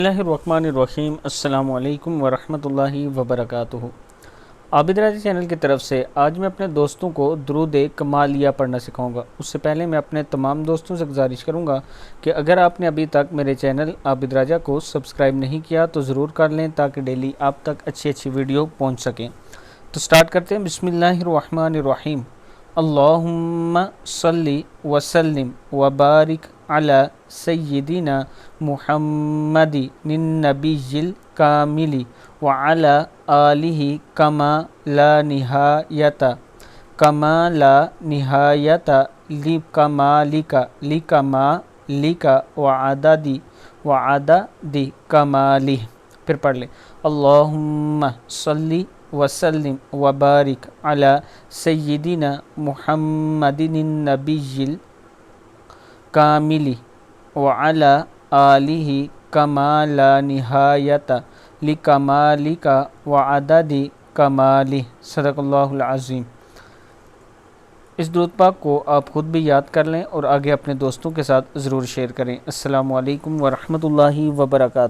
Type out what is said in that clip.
اللہ الرحمن الرحیم۔ السلام علیکم ورحمۃ اللہ وبرکاتہ۔ عابد راضی چینل کی طرف سے آج میں اپنے دوستوں کو درود کمالیہ پڑھنا سکھاؤں گا۔ اس سے پہلے میں اپنے تمام دوستوں سے گزارش کروں گا کہ اگر آپ نے ابھی تک میرے چینل عابد راجہ کو سبسکرائب نہیں کیا تو ضرور کر لیں تاکہ ڈیلی آپ تک اچھی ویڈیو پہنچ سکیں۔ تو سٹارٹ کرتے ہیں۔ بسم اللہ الرحمن الرحیم۔ اللہم صلی وسلم وبارک علی سیدنا محمد النبی الکامل وعلی آلہ کما لا نہایت لکمالک وعدد کمالہ۔ پھر پڑھ لیں۔ اللہم صلی وسلم وبارک علی سیدنا محمد النبی الکامل وعلی آلہ کما لا نہایت لکمالک وعدد کمالہ۔ صدق اللہ العظیم۔ اس درود پاک کو آپ خود بھی یاد کر لیں اور آگے اپنے دوستوں کے ساتھ ضرور شیئر کریں۔ السلام علیکم ورحمۃ اللہ وبرکاتہ۔